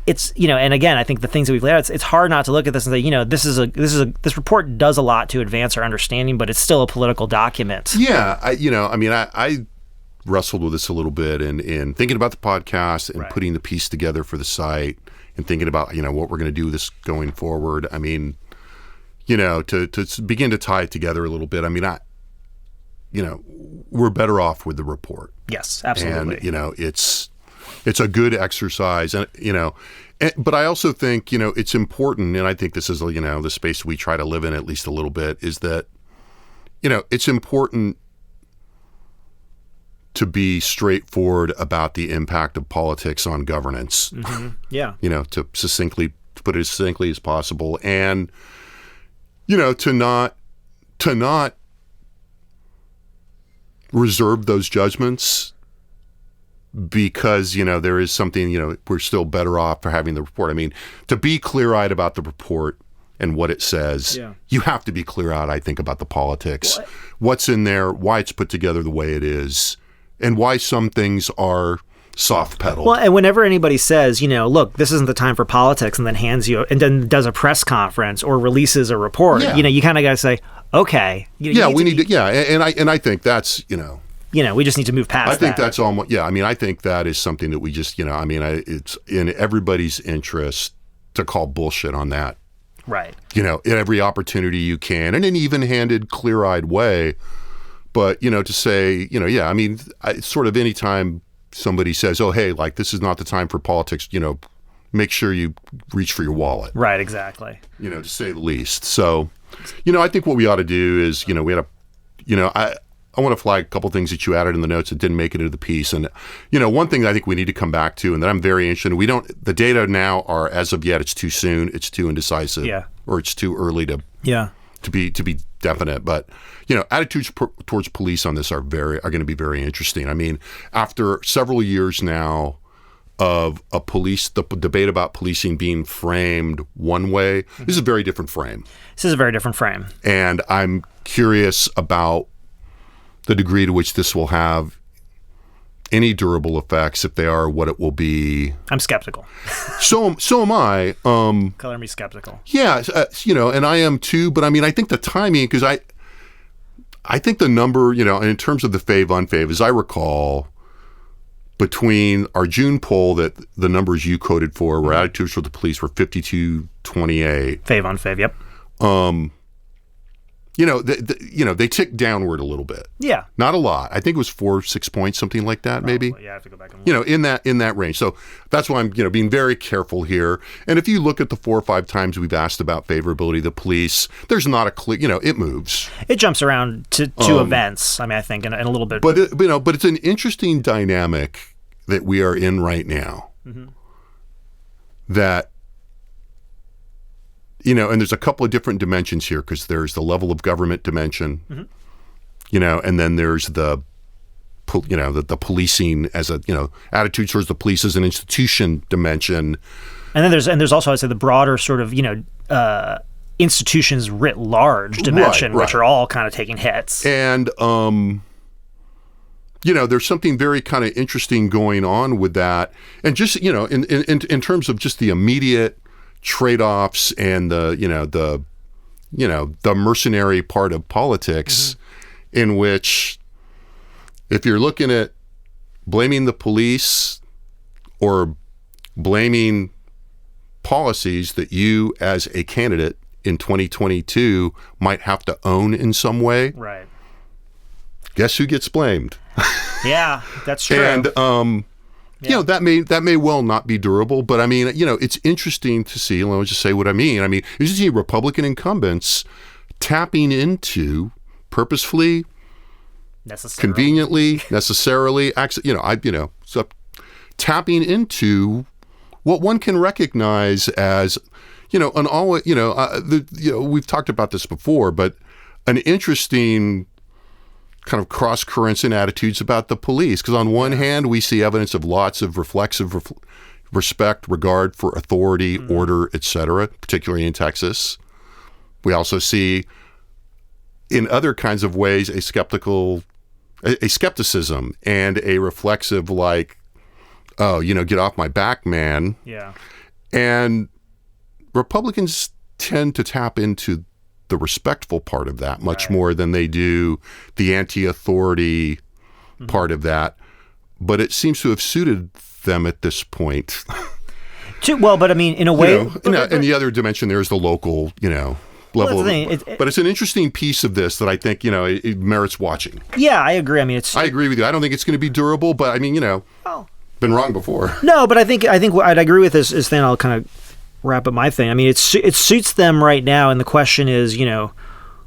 it's and again, I think the things that we've laid out, it's hard not to look at this and say, this report does a lot to advance our understanding, but it's still a political document. Yeah, I wrestled with this a little bit in thinking about the podcast and putting the piece together for the site and thinking about what we're going to do with this going forward. I mean, to begin to tie it together a little bit. I mean, we're better off with the report. Yes, absolutely. And it's a good exercise, and but I also think it's important, and I think this is the space we try to live in at least a little bit, is that it's important to be straightforward about the impact of politics on governance. Mm-hmm. Yeah. To put it as succinctly as possible, and to not reserve those judgments because there is something we're still better off for having the report. I mean, to be clear-eyed about the report and what it says, you have to be clear-eyed, I think, about the politics, what's in there, why it's put together the way it is, and why some things are soft-pedaled. Well, and whenever anybody says, look, this isn't the time for politics, and then hands you and then does a press conference or releases a report, you kind of got to say, okay, we need to, and I think that's we just need to move past that. I think that's almost, I mean, I think that is something that we just, it's in everybody's interest to call bullshit on that. Right. In every opportunity you can, in an even-handed, clear-eyed way. But, to say, I mean, sort of anytime somebody says, oh, hey, like, this is not the time for politics, make sure you reach for your wallet. Right, exactly. To say the least. So, I think what we ought to do is, we had I want to flag a couple things that you added in the notes that didn't make it into the piece. And, one thing I think we need to come back to and that I'm very interested in, the data now are, as of yet, it's too soon, it's too indecisive, or it's too early to be definite. But, attitudes towards police on this are going to be very interesting. I mean, after several years now of the debate about policing being framed one way, this is a very different frame. This is a very different frame. And I'm curious about the degree to which this will have any durable effects, if they are, what it will be. I'm skeptical. So am I. Color me skeptical. Yeah, and I am too. But I mean, I think the timing, because I think the number, in terms of the fave-unfave, as I recall, between our June poll, that the numbers you quoted for, where attitudes toward the police were 52-28. Fave-unfave, yep. They ticked downward a little bit. Yeah. Not a lot. I think it was 4-6 points, something like that, maybe. Yeah, I have to go back and look. In that range. So that's why I'm, being very careful here. And if you look at the 4 or 5 times we've asked about favorability of the police, there's not a clear, it moves. It jumps around to events. I mean, I think, in a little bit. But it's an interesting dynamic that we are in right now. Mm-hmm. That. And there's a couple of different dimensions here, because there's the level of government dimension, and then there's the policing as attitude towards the police as an institution dimension. And then there's also, I'd say, the broader sort of, institutions writ large dimension, which are all kind of taking hits. And, there's something very kind of interesting going on with that. And just, in terms of just the immediate trade-offs and the mercenary part of politics, in which, if you're looking at blaming the police or blaming policies that you as a candidate in 2022 might have to own in some way, right? Guess who gets blamed? Yeah, that's true. And that may well not be durable, but I mean, it's interesting to see, and let me just say what I mean. I mean, you see Republican incumbents tapping into purposefully, conveniently, necessarily, so tapping into what one can recognize as, we've talked about this before, but an interesting kind of cross currents and attitudes about the police. Because on one hand, we see evidence of lots of reflexive respect, regard for authority, order, etc., particularly in Texas. We also see, in other kinds of ways, a skepticism and a reflexive, like, oh, get off my back, man. Yeah. And Republicans tend to tap into the respectful part of that much more than they do the anti-authority part of that. But it seems to have suited them at this point. Well, but I mean, in a way... and the other dimension there is the local, level but it's an interesting piece of this that I think, it merits watching. Yeah, I agree. I mean, I agree with you. I don't think it's going to be durable, but I mean, been wrong before. No, but I think what I'd agree with is then I'll kind of wrap up my thing. I mean, it suits them right now, and the question is,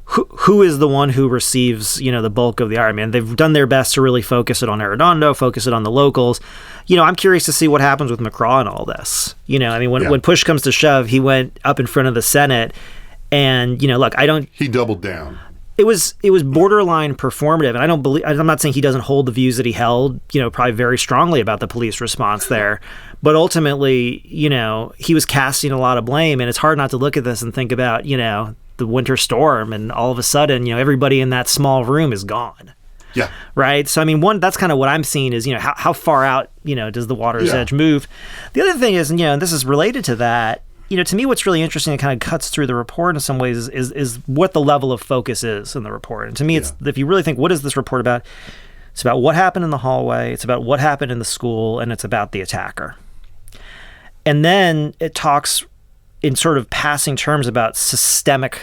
who is the one who receives, the bulk of the ire? I mean, they've done their best to really focus it on Arredondo, focus it on the locals. I'm curious to see what happens with McCraw and all this. I mean, when push comes to shove, he went up in front of the Senate, and look, he doubled down. It was borderline performative, and I'm not saying he doesn't hold the views that he held, probably very strongly about the police response there, but ultimately, he was casting a lot of blame, and it's hard not to look at this and think about, the winter storm, and all of a sudden, everybody in that small room is gone. Yeah. Right. So, I mean, that's kind of what I'm seeing is, how far out, does the water's edge move? The other thing is, and this is related to that, to me, what's really interesting and kind of cuts through the report in some ways is what the level of focus is in the report. And to me, it's if you really think, what is this report about? It's about what happened in the hallway. It's about what happened in the school, and it's about the attacker. And then it talks in sort of passing terms about systemic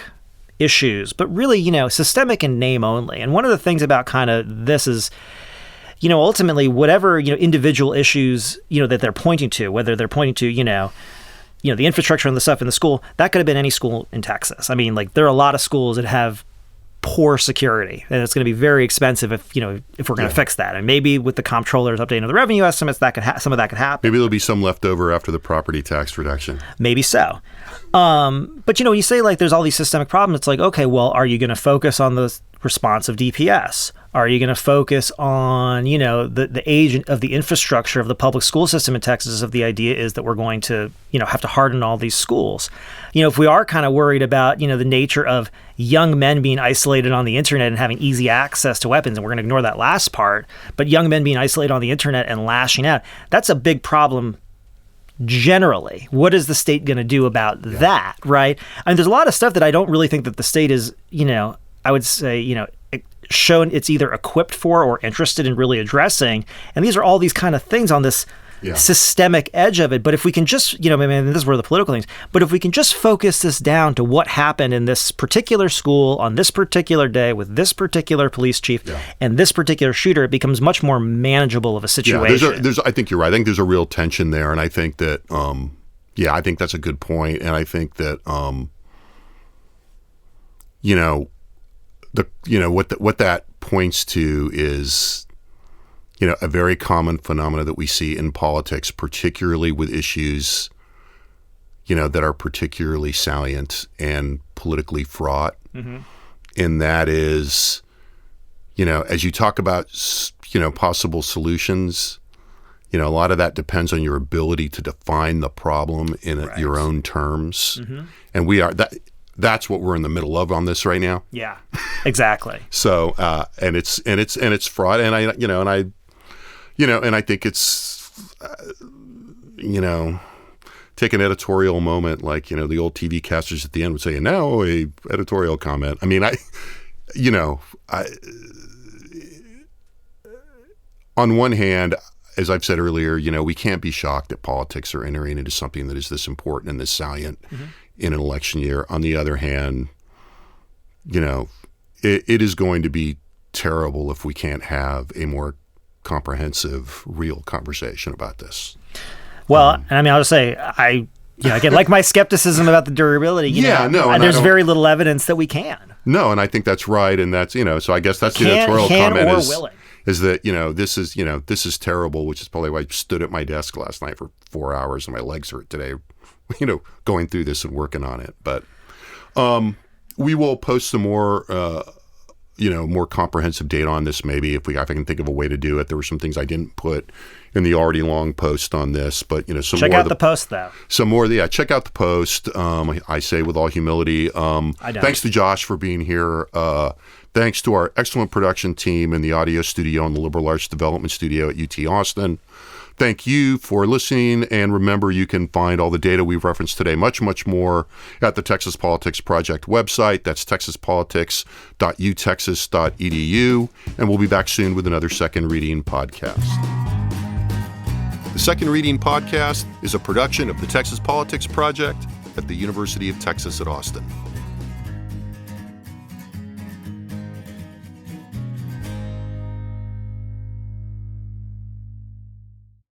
issues, but really, systemic in name only. And one of the things about kind of this is, ultimately, whatever, individual issues, that they're pointing to, whether they're pointing to, the infrastructure and the stuff in the school, that could have been any school in Texas. I mean, like, there are a lot of schools that have poor security, and it's going to be very expensive if we're going to fix that. And maybe with the comptroller's updating of the revenue estimates, that could some of that could happen. Maybe there'll be some left over after the property tax reduction. Maybe so. But when you say like there's all these systemic problems, it's like, okay, well, are you going to focus on the response of DPS? Are you going to focus on, the age of the infrastructure of the public school system in Texas? If the idea is that we're going to, have to harden all these schools, if we are kind of worried about, the nature of young men being isolated on the internet and having easy access to weapons, and we're going to ignore that last part, but young men being isolated on the internet and lashing out, that's a big problem. Generally, what is the state going to do about that, right? I mean, there's a lot of stuff that I don't really think that the state is, I would say, shown it's either equipped for or interested in really addressing. And these are all these kind of things on this systemic edge of it. But if we can just, this is where the political things, but if we can just focus this down to what happened in this particular school on this particular day with this particular police chief and this particular shooter, it becomes much more manageable of a situation. Yeah, I think you're right. I think there's a real tension there. And I think that, I think that's a good point. And I think that, what that points to is, a very common phenomena that we see in politics, particularly with issues, that are particularly salient and politically fraught. Mm-hmm. And that is, as you talk about, possible solutions, a lot of that depends on your ability to define the problem in your own terms. Mm-hmm. And that's what we're in the middle of on this right now. Yeah, exactly. So, and it's fraught, and I think it's, take an editorial moment, like, the old TV casters at the end would say, and now a editorial comment. I mean, on one hand, as I've said earlier, we can't be shocked that politics are entering into something that is this important and this salient in an election year. On the other hand, it is going to be terrible if we can't have a more comprehensive, real conversation about this. Well, and I mean, I'll just say, again, like my skepticism about the durability, there's very little evidence that we can. No, and I think that's right, and that's, so I guess that's the editorial comment or is, willing. is that, this is terrible, which is probably why I stood at my desk last night for 4 hours and my legs hurt today, going through this and working on it. But we will post some more, more comprehensive data on this maybe if I can think of a way to do it. There were some things I didn't put in the already long post on this, but check out the post though. Some more, check out the post. I say with all humility. Thanks to Josh for being here. Thanks to our excellent production team in the audio studio and the Liberal Arts Development Studio at UT Austin. Thank you for listening, and remember, you can find all the data we've referenced today, much, much more, at the Texas Politics Project website. That's texaspolitics.utexas.edu, and we'll be back soon with another Second Reading podcast. The Second Reading podcast is a production of the Texas Politics Project at the University of Texas at Austin.